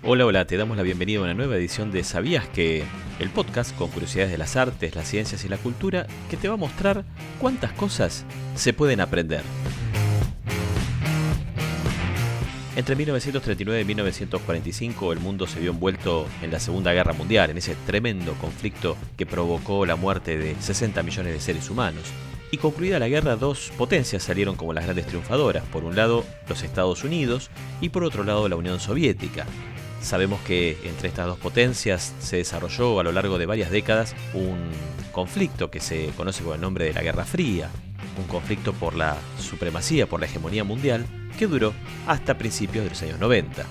Hola, hola, te damos la bienvenida a una nueva edición de ¿Sabías que? El podcast con curiosidades de las artes, las ciencias y la cultura que te va a mostrar cuántas cosas se pueden aprender. Entre 1939 y 1945 el mundo se vio envuelto en la Segunda Guerra Mundial, en ese tremendo conflicto que provocó la muerte de 60 millones de seres humanos. Y concluida la guerra, dos potencias salieron como las grandes triunfadoras. Por un lado, los Estados Unidos y por otro lado, la Unión Soviética. Sabemos que entre estas dos potencias se desarrolló a lo largo de varias décadas un conflicto que se conoce con el nombre de la Guerra Fría, un conflicto por la supremacía, por la hegemonía mundial, que duró hasta principios de los años 90.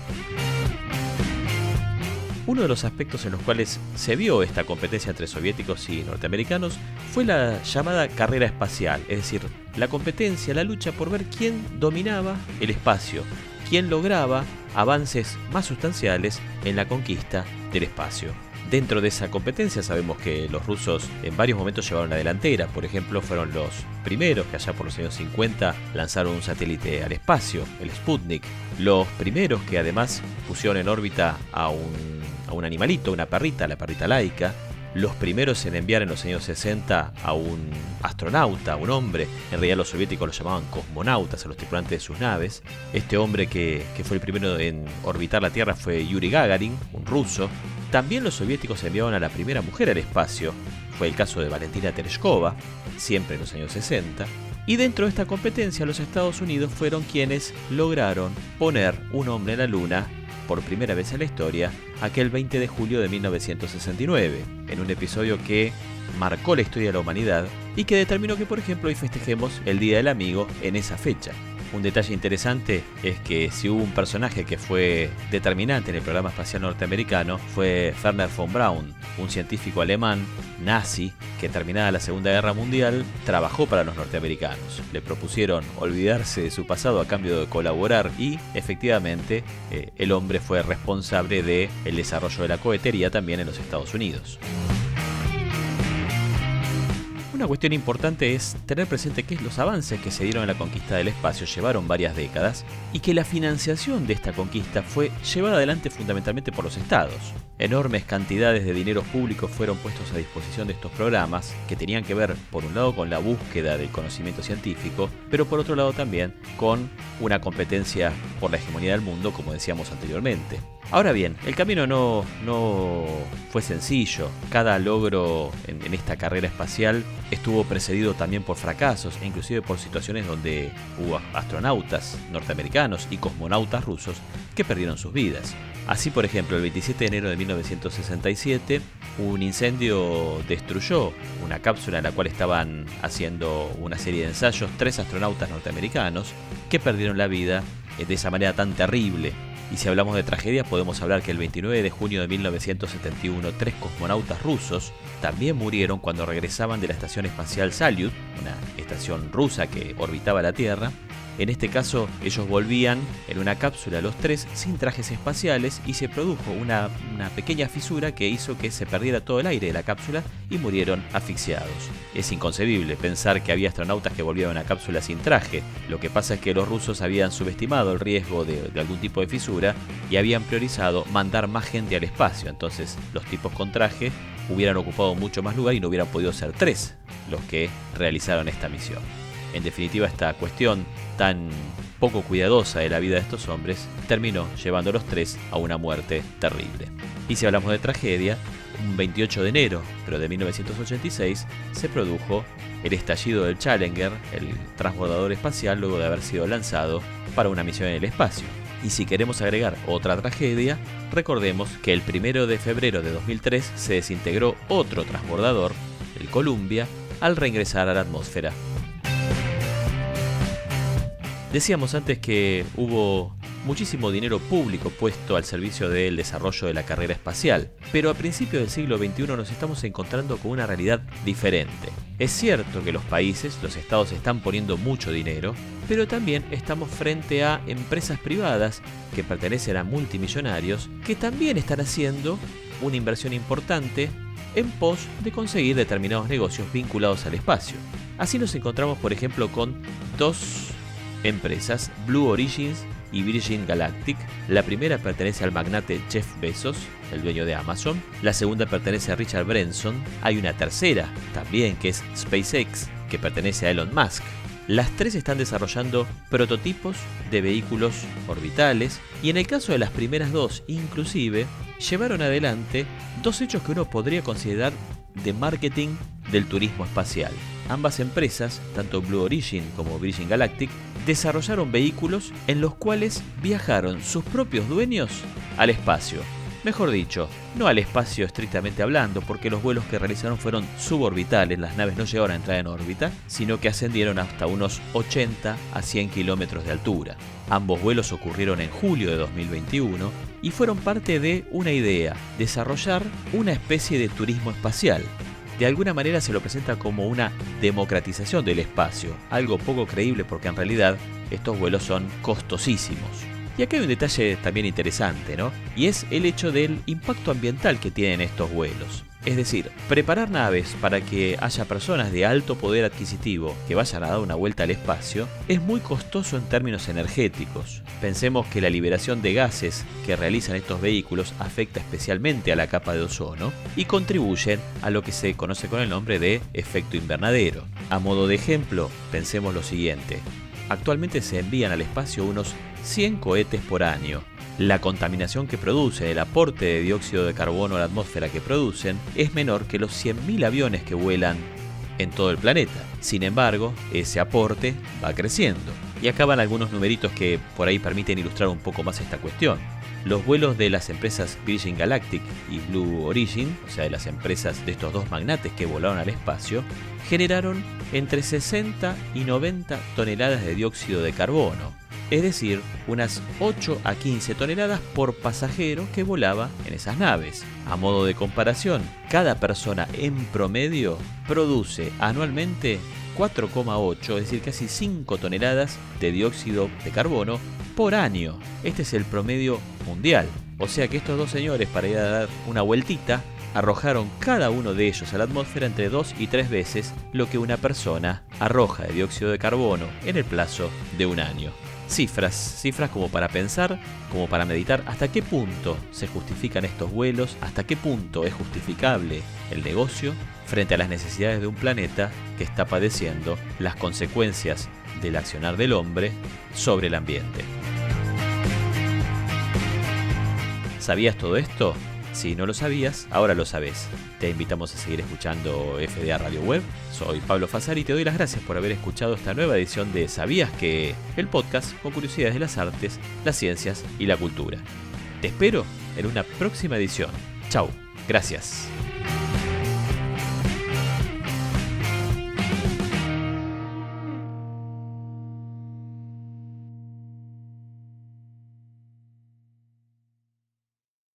Uno de los aspectos en los cuales se vio esta competencia entre soviéticos y norteamericanos fue la llamada carrera espacial, es decir, la competencia, la lucha por ver quién dominaba el espacio, quién lograba avances más sustanciales en la conquista del espacio. Dentro de esa competencia sabemos que los rusos en varios momentos llevaron la delantera. Por ejemplo, fueron los primeros que allá por los años 50 lanzaron un satélite al espacio, el Sputnik. Los primeros que además pusieron en órbita a un animalito, una perrita, la perrita Laika. Los primeros en enviar en los años 60 a un astronauta, a un hombre. En realidad los soviéticos lo llamaban cosmonautas a los tripulantes de sus naves. Este hombre que fue el primero en orbitar la Tierra fue Yuri Gagarin, un ruso. También los soviéticos enviaron a la primera mujer al espacio. Fue el caso de Valentina Tereshkova, siempre en los años 60. Y dentro de esta competencia los Estados Unidos fueron quienes lograron poner un hombre en la Luna por primera vez en la historia, aquel 20 de julio de 1969, en un episodio que marcó la historia de la humanidad y que determinó que, por ejemplo, hoy festejemos el Día del Amigo en esa fecha. Un detalle interesante es que si hubo un personaje que fue determinante en el programa espacial norteamericano, fue Wernher von Braun, un científico alemán nazi que, terminada la Segunda Guerra Mundial, trabajó para los norteamericanos. Le propusieron olvidarse de su pasado a cambio de colaborar y, efectivamente, el hombre fue responsable del desarrollo de la cohetería también en los Estados Unidos. Una cuestión importante es tener presente que los avances que se dieron en la conquista del espacio llevaron varias décadas y que la financiación de esta conquista fue llevada adelante fundamentalmente por los estados. Enormes cantidades de dineros públicos fueron puestos a disposición de estos programas que tenían que ver, por un lado, con la búsqueda del conocimiento científico, pero por otro lado también con una competencia por la hegemonía del mundo, como decíamos anteriormente. Ahora bien, el camino no fue sencillo. Cada logro en esta carrera espacial estuvo precedido también por fracasos e inclusive por situaciones donde hubo astronautas norteamericanos y cosmonautas rusos que perdieron sus vidas. Así, por ejemplo, el 27 de enero de 1967, un incendio destruyó una cápsula en la cual estaban haciendo una serie de ensayos 3 astronautas norteamericanos que perdieron la vida de esa manera tan terrible. Y si hablamos de tragedias, podemos hablar que el 29 de junio de 1971, 3 cosmonautas rusos también murieron cuando regresaban de la estación espacial Salyut, una estación rusa que orbitaba la Tierra. En este caso, ellos volvían en una cápsula los 3 sin trajes espaciales y se produjo una pequeña fisura que hizo que se perdiera todo el aire de la cápsula y murieron asfixiados. Es inconcebible pensar que había astronautas que volvían a una cápsula sin traje. Lo que pasa es que los rusos habían subestimado el riesgo de algún tipo de fisura y habían priorizado mandar más gente al espacio. Entonces, los tipos con traje hubieran ocupado mucho más lugar y no hubieran podido ser 3 los que realizaron esta misión. En definitiva, esta cuestión tan poco cuidadosa de la vida de estos hombres terminó llevando a los 3 a una muerte terrible. Y si hablamos de tragedia, un 28 de enero, pero de 1986, se produjo el estallido del Challenger, el transbordador espacial, luego de haber sido lanzado para una misión en el espacio. Y si queremos agregar otra tragedia, recordemos que el 1 de febrero de 2003 se desintegró otro transbordador, el Columbia, al reingresar a la atmósfera. Decíamos antes que hubo muchísimo dinero público puesto al servicio del desarrollo de la carrera espacial, pero a principios del siglo XXI nos estamos encontrando con una realidad diferente. Es cierto que los países, los estados están poniendo mucho dinero, pero también estamos frente a empresas privadas que pertenecen a multimillonarios que también están haciendo una inversión importante en pos de conseguir determinados negocios vinculados al espacio. Así nos encontramos, por ejemplo, con dos empresas, Blue Origins y Virgin Galactic. La primera pertenece al magnate Jeff Bezos, el dueño de Amazon. La segunda pertenece a Richard Branson. Hay una tercera también, que es SpaceX, que pertenece a Elon Musk. Las tres están desarrollando prototipos de vehículos orbitales y en el caso de las primeras dos, inclusive, llevaron adelante dos hechos que uno podría considerar de marketing del turismo espacial. Ambas empresas, tanto Blue Origin como Virgin Galactic, desarrollaron vehículos en los cuales viajaron sus propios dueños al espacio. Mejor dicho, no al espacio estrictamente hablando, porque los vuelos que realizaron fueron suborbitales, las naves no llegaron a entrar en órbita, sino que ascendieron hasta unos 80 a 100 kilómetros de altura. Ambos vuelos ocurrieron en julio de 2021 y fueron parte de una idea: desarrollar una especie de turismo espacial. De alguna manera se lo presenta como una democratización del espacio, algo poco creíble porque en realidad estos vuelos son costosísimos. Y acá hay un detalle también interesante, ¿no? Y es el hecho del impacto ambiental que tienen estos vuelos. Es decir, preparar naves para que haya personas de alto poder adquisitivo que vayan a dar una vuelta al espacio es muy costoso en términos energéticos. Pensemos que la liberación de gases que realizan estos vehículos afecta especialmente a la capa de ozono y contribuyen a lo que se conoce con el nombre de efecto invernadero. A modo de ejemplo, pensemos lo siguiente. Actualmente se envían al espacio unos 100 cohetes por año. La contaminación que producen, el aporte de dióxido de carbono a la atmósfera que producen, es menor que los 100.000 aviones que vuelan en todo el planeta. Sin embargo, ese aporte va creciendo. Y acá van algunos numeritos que por ahí permiten ilustrar un poco más esta cuestión. Los vuelos de las empresas Virgin Galactic y Blue Origin, o sea, de las empresas de estos dos magnates que volaron al espacio, generaron entre 60 y 90 toneladas de dióxido de carbono, es decir, unas 8 a 15 toneladas por pasajero que volaba en esas naves. A modo de comparación, cada persona en promedio produce anualmente 4,8, es decir, casi 5 toneladas de dióxido de carbono por año. Este es el promedio mundial. O sea que estos dos señores, para ir a dar una vueltita, arrojaron cada uno de ellos a la atmósfera entre 2 y 3 veces lo que una persona arroja de dióxido de carbono en el plazo de un año. Cifras como para pensar, como para meditar hasta qué punto se justifican estos vuelos, hasta qué punto es justificable el negocio frente a las necesidades de un planeta que está padeciendo las consecuencias del accionar del hombre sobre el ambiente. ¿Sabías todo esto? Si no lo sabías, ahora lo sabés. Te invitamos a seguir escuchando FDA Radio Web. Soy Pablo Fasari y te doy las gracias por haber escuchado esta nueva edición de ¿Sabías que? El podcast con curiosidades de las artes, las ciencias y la cultura. Te espero en una próxima edición. Chau, gracias.